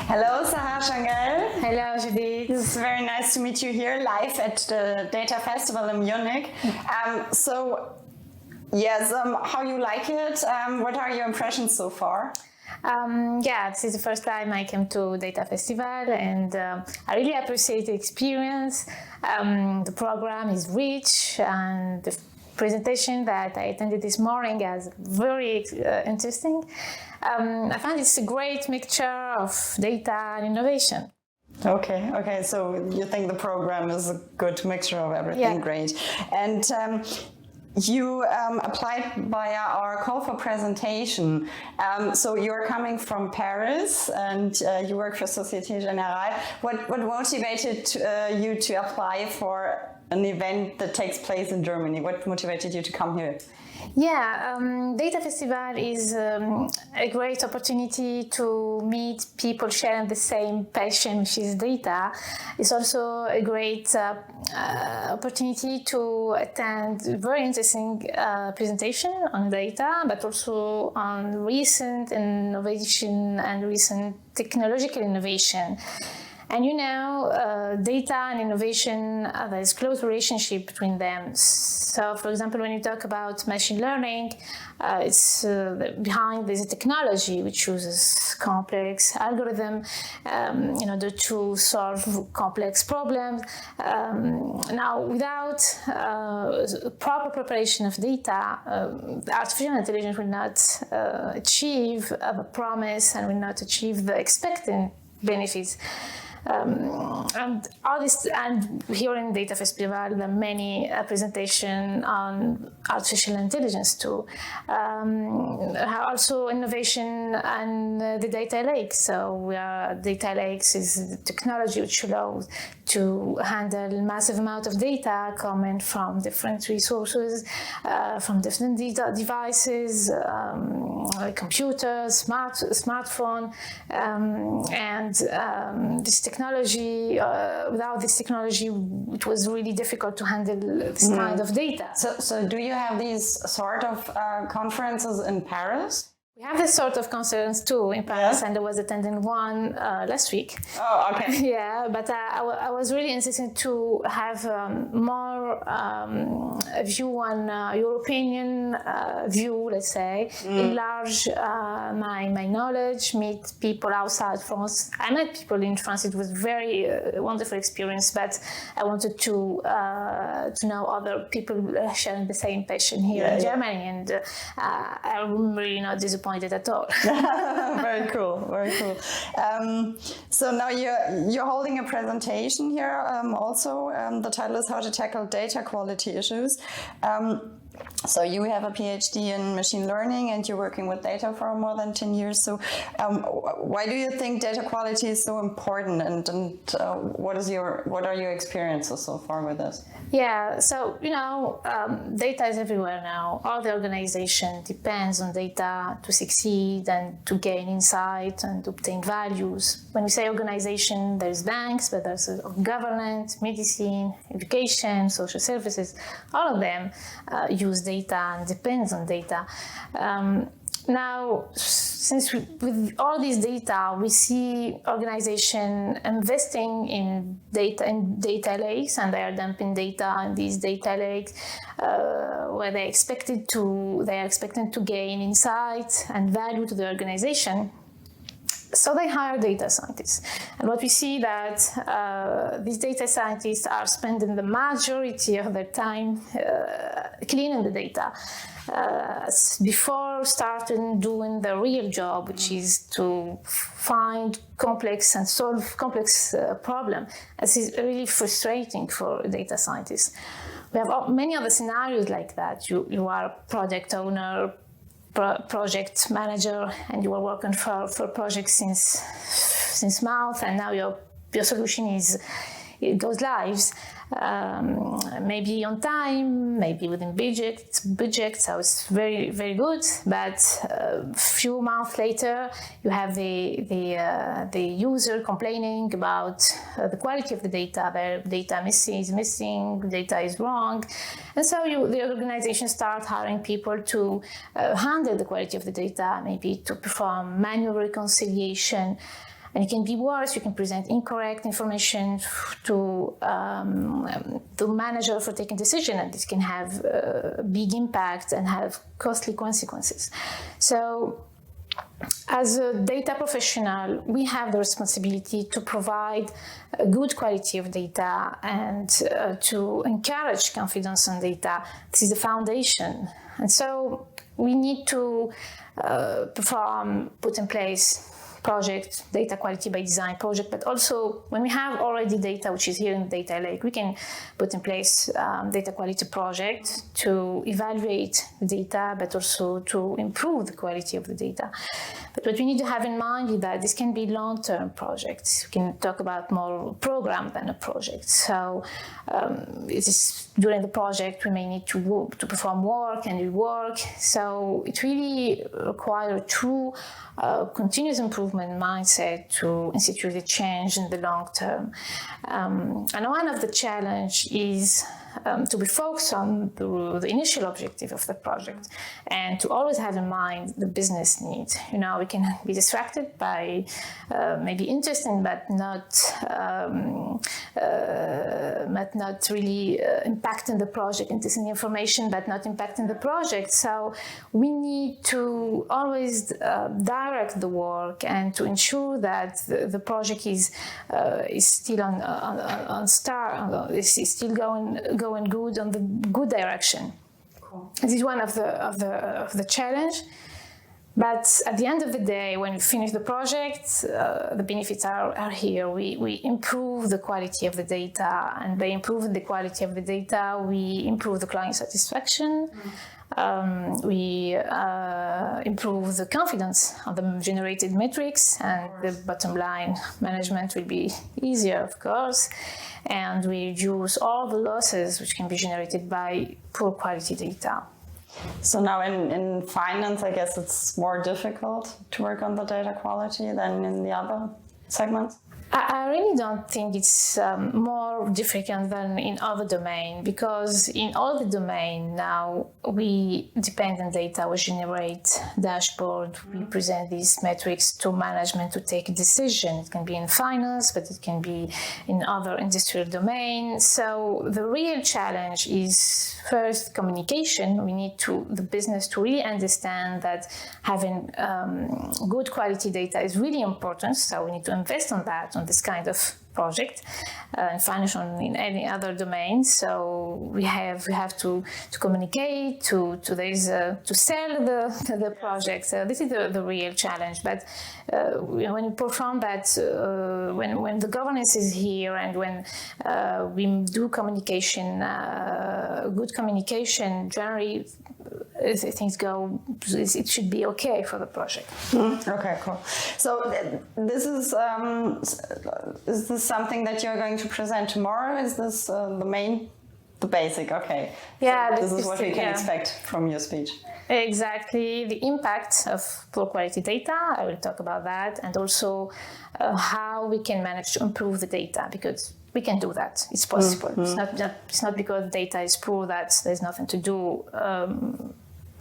Hello, Sahar Changuel. Hello, Judith. It's very nice to meet you here live at the Data Festival in Munich. How you like it? What are your impressions so far? This is the first time I came to Data Festival, and I really appreciate the experience. The program is rich, and the presentation that I attended this morning is very interesting. I find it's a great mixture of data and innovation. Okay. So you think the program is a good mixture of everything? Yeah. Great. And you applied via our call for presentation. So you're coming from Paris and you work for Société Générale. What motivated you to apply for an event that takes place in Germany? What motivated you to come here? Data Festival is a great opportunity to meet people sharing the same passion, which is data. It's also a great opportunity to attend very interesting presentation on data, but also on recent innovation and recent technological innovation. And data and innovation, there's close relationship between them. So, for example, when you talk about machine learning, it's behind this technology which uses complex algorithm in order to solve complex problems. Now, without proper preparation of data, artificial intelligence will not achieve the promise and will not achieve the expected benefits. And here in Data Festival, there are many presentations on artificial intelligence too. Also innovation and the data lake. So data lakes is the technology which allows to handle massive amount of data coming from different resources, from different data devices, like computers, smartphone, this technology, without this technology, it was really difficult to handle this kind of data. So do you have these sort of conferences in Paris? We have this sort of concerns too in Paris, and I was attending one last week. Oh, okay. Yeah, but I was really interested to have more a view on European view, let's say, enlarge my knowledge, meet people outside France. I met people in France. It was very wonderful experience, but I wanted to know other people sharing the same passion here in Germany, and I'm really not disappointed at all. Very cool. So now you're holding a presentation here also. The title is How to Tackle Data Quality Issues. So you have a PhD in machine learning and you're working with data for more than 10 years. So why do you think data quality is so important, and what are your experiences so far with this? Yeah, so data is everywhere now. All the organization depends on data to succeed and to gain insight and to obtain values. When we say organization, there's banks, but there's government, medicine, education, social services. All of them use data and depends on data. Now, since with all this data, we see organizations investing in data lakes, and they are dumping data in these data lakes, where they are expecting to gain insight and value to the organization. So they hire data scientists, and what we see that these data scientists are spending the majority of their time cleaning the data before starting doing the real job, which is to find complex and solve complex problems. This is really frustrating for data scientists. We have many other scenarios like that. You are a project owner, project manager, and you are working for projects since months, and now your solution it goes live, maybe on time, maybe within budget, so it's very, very good. But a few months later, you have the user complaining about the quality of the data. Their data is missing, data is wrong, and so the organization start hiring people to handle the quality of the data, maybe to perform manual reconciliation. And it can be worse. You can present incorrect information to the manager for taking decision, and this can have big impact and have costly consequences. So as a data professional, we have the responsibility to provide a good quality of data and to encourage confidence on data. This is the foundation. And so we need to put in place project, data quality by design project, but also when we have already data, which is here in the data lake, we can put in place data quality project to evaluate the data, but also to improve the quality of the data. But what we need to have in mind is that this can be long-term projects. We can talk about more program than a project. So it is during the project, we may need to perform work and rework. So it really requires a true continuous improvement mindset to institute a change in the long term. And one of the challenge is to be focused on the initial objective of the project and to always have in mind the business needs. You know, we can be distracted by maybe interesting but not really impacting the project, interesting information but not impacting the project. So we need to always direct the work and to ensure that the project is still on start, is still going good on the good direction. Cool. This is one of the challenge. But at the end of the day, when we finish the project, the benefits are here. We improve the quality of the data, and by improving the quality of the data, we improve the client satisfaction. We improve the confidence of the generated metrics, and the bottom line management will be easier, of course. And we reduce all the losses which can be generated by poor quality data. So now in finance, I guess it's more difficult to work on the data quality than in the other segments? I really don't think it's more difficult than in other domains, because in all the domain now we depend on data. We generate dashboard, we present these metrics to management to take a decision. It can be in finance, but it can be in other industrial domains. So the real challenge is first communication. We need the business to really understand that having good quality data is really important. So we need to invest on that, on this kind of project, in financial and in any other domain. So we have to communicate, to sell the project. So this is the real challenge. But when you perform that, when the governance is here, and when we do communication, good communication, generally things go, it should be okay for the project. Okay, cool. So this is this something that you're going to present tomorrow? Is this the basic? Okay. Yeah. So this is what we can expect from your speech. Exactly. The impact of poor quality data, I will talk about that, and also how we can manage to improve the data, because we can do that. It's possible. Mm-hmm. It's not because data is poor that there's nothing to do.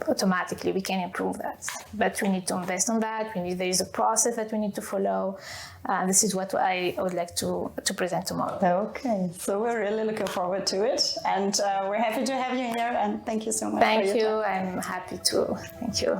Automatically we can improve that, but we need to invest on that. There is a process that we need to follow. This is what I would like to present tomorrow. Okay, so we're really looking forward to it, and we're happy to have you here, and thank you so much. Thank you. I'm happy to. Thank you.